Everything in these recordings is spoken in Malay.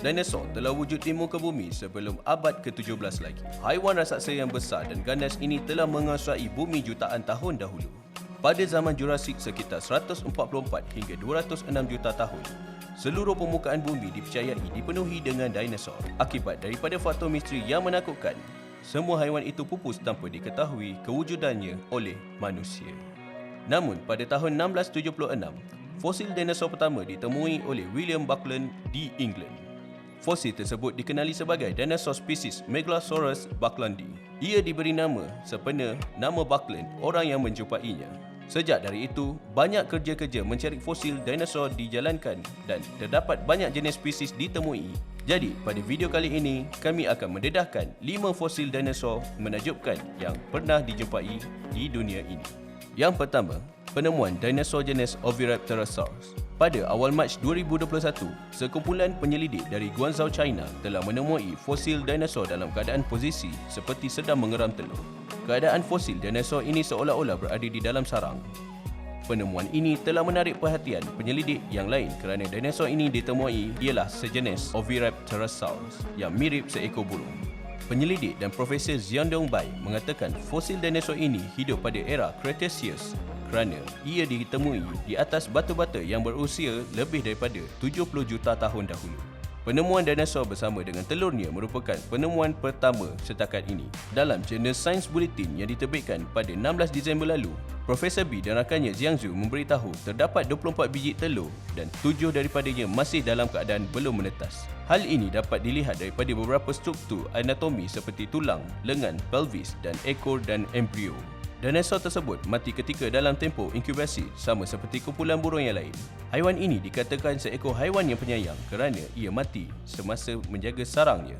Dinosaur telah wujud di muka bumi sebelum abad ke-17 lagi. Haiwan raksasa yang besar dan ganas ini telah menguasai bumi jutaan tahun dahulu. Pada zaman Jurassik sekitar 144 hingga 206 juta tahun, seluruh permukaan bumi dipercayai dipenuhi dengan dinosaur. Akibat daripada faktor misteri yang menakutkan, semua haiwan itu pupus tanpa diketahui kewujudannya oleh manusia. Namun pada tahun 1676, fosil dinosaur pertama ditemui oleh William Buckland di England. Fosil tersebut dikenali sebagai dinosaur spesies Megalosaurus bucklandi. Ia diberi nama sempena nama Buckland, orang yang menjumpainya. Sejak dari itu, banyak kerja-kerja mencari fosil dinosaur dijalankan dan terdapat banyak jenis spesies ditemui. Jadi, pada video kali ini, kami akan mendedahkan 5 fosil dinosaur menakjubkan yang pernah dijumpai di dunia ini. Yang pertama, penemuan dinosaur jenis Oviraptorosaurus. Pada awal Mac 2021, sekumpulan penyelidik dari Guangzhou, China telah menemui fosil dinosaur dalam keadaan posisi seperti sedang mengeram telur. Keadaan fosil dinosaur ini seolah-olah berada di dalam sarang. Penemuan ini telah menarik perhatian penyelidik yang lain kerana dinosaur ini ditemui ialah sejenis Oviraptorosaurus yang mirip seekor burung. Penyelidik dan Profesor Xiaodong Bai mengatakan fosil dinosaur ini hidup pada era Cretaceous kerana ia ditemui di atas batu-bata yang berusia lebih daripada 70 juta tahun dahulu. Penemuan dinosaur bersama dengan telurnya merupakan penemuan pertama setakat ini. Dalam jurnal Science Bulletin yang diterbitkan pada 16 Disember lalu, Profesor B dan rakannya Jiang Zhu memberitahu terdapat 24 biji telur dan 7 daripadanya masih dalam keadaan belum menetas. Hal ini dapat dilihat daripada beberapa struktur anatomi seperti tulang, lengan, pelvis dan ekor dan embrio. Dinosaur tersebut mati ketika dalam tempoh inkubasi sama seperti kumpulan burung yang lain. Haiwan ini dikatakan seekor haiwan yang penyayang kerana ia mati semasa menjaga sarangnya.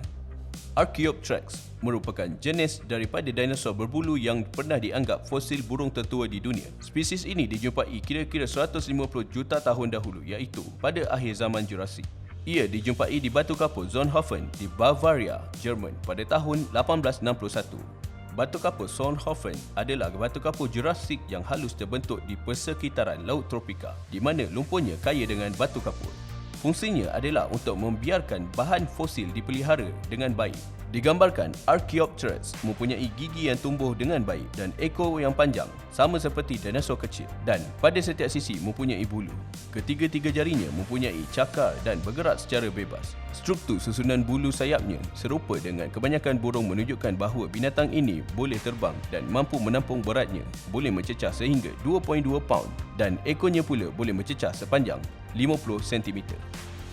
Archaeopteryx merupakan jenis daripada dinosaur berbulu yang pernah dianggap fosil burung tertua di dunia. Spesies ini dijumpai kira-kira 150 juta tahun dahulu, iaitu pada akhir zaman Jurassik. Ia dijumpai di batu kapur Zonhofen di Bavaria, Jerman pada tahun 1861. Batu kapur Zonhofen adalah batu kapur Jurassik yang halus terbentuk di persekitaran Laut Tropika, di mana lumpurnya kaya dengan batu kapur. Fungsinya adalah untuk membiarkan bahan fosil dipelihara dengan baik. Digambarkan, Archaeopteryx mempunyai gigi yang tumbuh dengan baik dan ekor yang panjang, sama seperti dinosaur kecil, dan pada setiap sisi mempunyai bulu. Ketiga-tiga jarinya mempunyai cakar dan bergerak secara bebas. Struktur susunan bulu sayapnya serupa dengan kebanyakan burung menunjukkan bahawa binatang ini boleh terbang dan mampu menampung beratnya, boleh mencecah sehingga 2.2 paun dan ekornya pula boleh mencecah sepanjang 50 cm.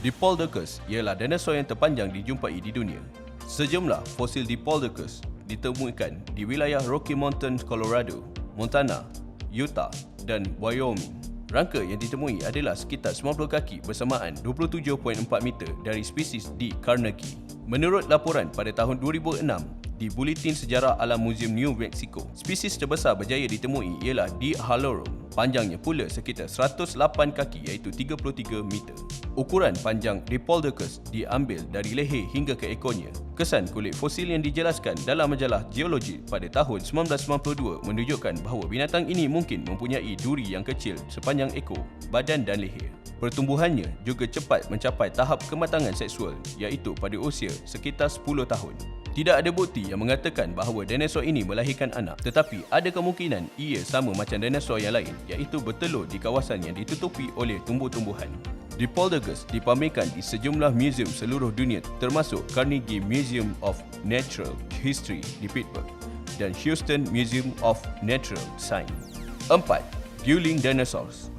Diplodocus ialah dinosaur yang terpanjang dijumpai di dunia. Sejumlah fosil Diplodocus ditemukan di wilayah Rocky Mountains, Colorado, Montana, Utah dan Wyoming. Rangka yang ditemui adalah sekitar 90 kaki bersamaan 27.4 meter dari spesies di Carnegie. Menurut laporan pada tahun 2006 di Buletin Sejarah Alam Museum New Mexico, spesies terbesar berjaya ditemui ialah D. halorum. Panjangnya pula sekitar 108 kaki iaitu 33 meter. Ukuran panjang Diplodocus diambil dari leher hingga ke ekornya. Kesan kulit fosil yang dijelaskan dalam majalah Geology pada tahun 1992 menunjukkan bahawa binatang ini mungkin mempunyai duri yang kecil sepanjang ekor, badan dan leher. Pertumbuhannya juga cepat mencapai tahap kematangan seksual iaitu pada usia sekitar 10 tahun. Tidak ada bukti yang mengatakan bahawa dinosaur ini melahirkan anak, tetapi ada kemungkinan ia sama macam dinosaur yang lain iaitu bertelur di kawasan yang ditutupi oleh tumbuh-tumbuhan. Diplodocus dipamerkan di sejumlah muzium seluruh dunia termasuk Carnegie Museum of Natural History di Pittsburgh dan Houston Museum of Natural Science. 4. Dueling Dinosaurs.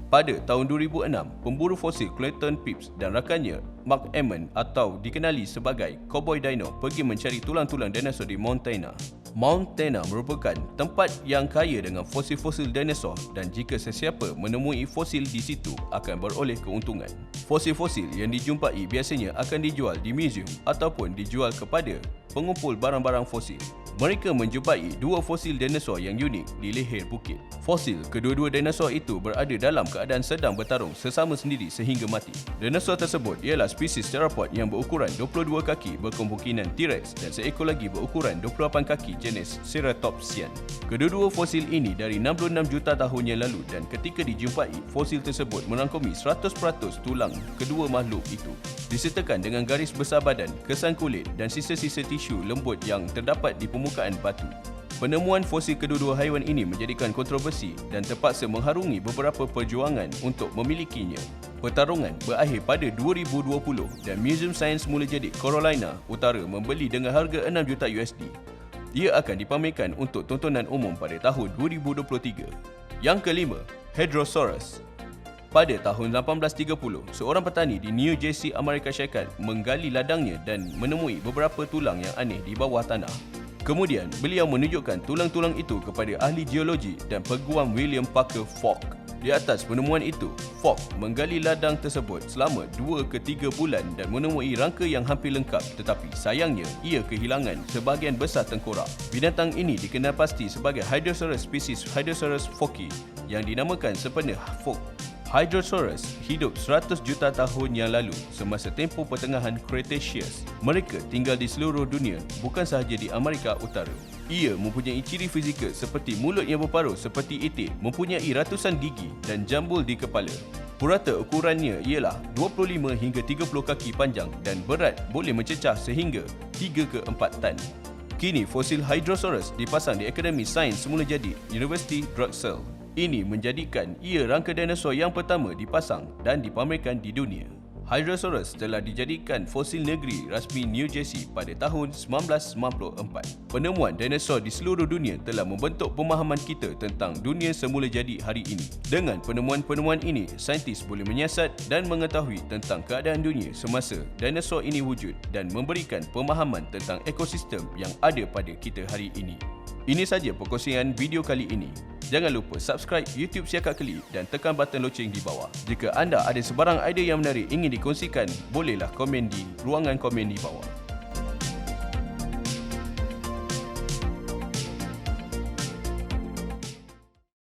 Pada tahun 2006, pemburu fosil Clayton Phipps dan rakannya Mark Emmon atau dikenali sebagai Cowboy Dino pergi mencari tulang-tulang dinosaur di Montana. Montana merupakan tempat yang kaya dengan fosil-fosil dinosaur dan jika sesiapa menemui fosil di situ akan beroleh keuntungan. Fosil-fosil yang dijumpai biasanya akan dijual di muzium ataupun dijual kepada pengumpul barang-barang fosil. Mereka menjumpai dua fosil dinosaur yang unik di leher bukit. Fosil kedua-dua dinosaur itu berada dalam keadaan sedang bertarung sesama sendiri sehingga mati. Dinosaur tersebut ialah spesies theropod yang berukuran 22 kaki berkemungkinan T-Rex dan seekor lagi berukuran 28 kaki jenis Ceratopsian. Kedua-dua fosil ini dari 66 juta tahun yang lalu dan ketika dijumpai, fosil tersebut merangkumi 100% tulang kedua makhluk itu, disertakan dengan garis besar badan, kesan kulit dan sisa-sisa tisu lembut yang terdapat di permukaan batu. Penemuan fosil kedua-dua haiwan ini menjadikan kontroversi dan terpaksa mengharungi beberapa perjuangan untuk memilikinya. Pertarungan berakhir pada 2020 dan Museum Sains Mula Jadi Carolina Utara membeli dengan harga 6 juta USD. Ia akan dipamerkan untuk tontonan umum pada tahun 2023. Yang kelima, Hadrosaurus. Pada tahun 1830, seorang petani di New Jersey, Amerika Syarikat menggali ladangnya dan menemui beberapa tulang yang aneh di bawah tanah. Kemudian, beliau menunjukkan tulang-tulang itu kepada ahli geologi dan peguam William Parker Falk. Di atas penemuan itu, Falk menggali ladang tersebut selama 2 ke 3 bulan dan menemui rangka yang hampir lengkap, tetapi sayangnya ia kehilangan sebahagian besar tengkorak. Binatang ini dikenal pasti sebagai Hadrosaurus spesies Hadrosaurus forky yang dinamakan sempena Fork. Hadrosaurus hidup 100 juta tahun yang lalu semasa tempoh pertengahan Cretaceous. Mereka tinggal di seluruh dunia, bukan sahaja di Amerika Utara. Ia mempunyai ciri fizikal seperti mulut yang berparuh seperti itik, mempunyai ratusan gigi dan jambul di kepala. Purata ukurannya ialah 25 hingga 30 kaki panjang dan berat boleh mencecah sehingga 3 ke 4 tan. Kini fosil Hadrosaurus dipasang di Akademi Sains Semula Jadi, University Drexel. Ini menjadikan ia rangka dinosaur yang pertama dipasang dan dipamerkan di dunia. Hadrosaurus telah dijadikan fosil negeri rasmi New Jersey pada tahun 1994. Penemuan dinosaur di seluruh dunia telah membentuk pemahaman kita tentang dunia semula jadi hari ini. Dengan penemuan-penemuan ini, saintis boleh menyiasat dan mengetahui tentang keadaan dunia semasa dinosaur ini wujud dan memberikan pemahaman tentang ekosistem yang ada pada kita hari ini. Ini saja perkongsian video kali ini. Jangan lupa subscribe YouTube Siakak Kelip dan tekan button loceng di bawah. Jika anda ada sebarang idea yang menarik ingin dikongsikan, bolehlah komen di ruangan komen di bawah.